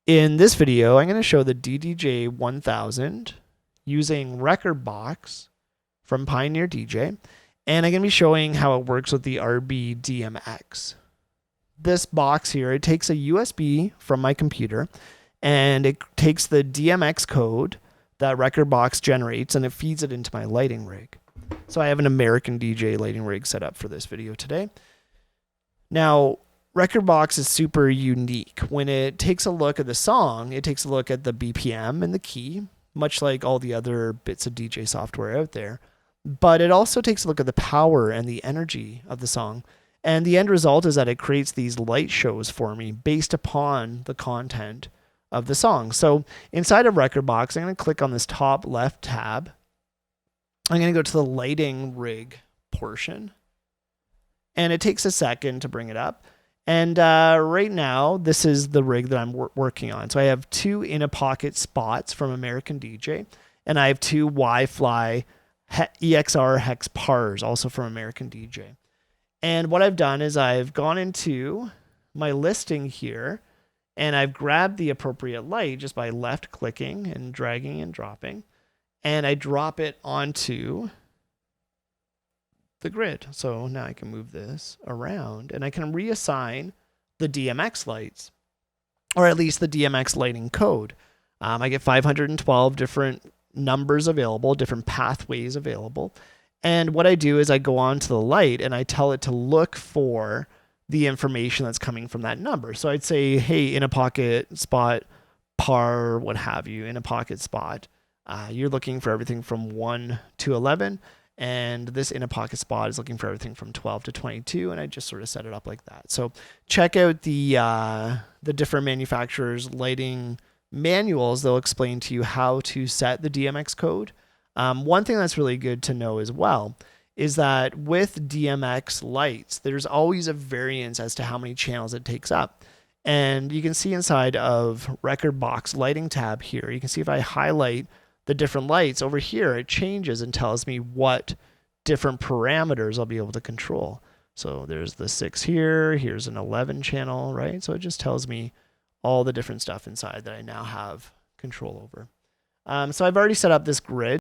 In this video, I'm going to show the DDJ 1000 using Rekordbox from Pioneer DJ, and I'm going to be showing how it works with the RB DMX. This box here, it takes a USB from my computer, and it takes the DMX code that Rekordbox generates, and it feeds it into my lighting rig. So I have an American DJ lighting rig set up for this video today. Now, Rekordbox is super unique. When it takes a look at the song, it takes a look at the BPM and the key, much like all the other bits of DJ software out there. But it also takes a look at the power and the energy of the song. And the end result is that it creates these light shows for me based upon the content of the song. So inside of Rekordbox, I'm going to click on this top left tab. I'm going to go to the lighting rig portion. And it takes a second to bring it up. And right now, this is the rig that I'm working on. So I have two in-a-pocket spots from American DJ, and I have two Wi-Fi EXR hex pars, also from American DJ. And what I've done is I've gone into my listing here, and I've grabbed the appropriate light just by left-clicking and dragging and dropping, and I drop it onto the grid. So now I can move this around and I can reassign the DMX lights, or at least the DMX lighting code. I get 512 different numbers available, different pathways available. And what I do is I go on to the light and I tell it to look for the information that's coming from that number. So I'd say, hey, in a pocket spot, par, what have you, in a pocket spot, you're looking for everything from 1 to 11. And this in a pocket spot is looking for everything from 12 to 22, and I just sort of set it up like that. So check out the different manufacturers' lighting manuals. They'll explain to you how to set the DMX code. One thing that's really good to know as well is that with DMX lights, there's always a variance as to how many channels it takes up. And you can see inside of Rekordbox lighting tab here, you can see if I highlight the different lights over here, it changes and tells me what different parameters I'll be able to control. So there's the 6 here, here's an 11 channel, right? So it just tells me all the different stuff inside that I now have control over. So I've already set up this grid.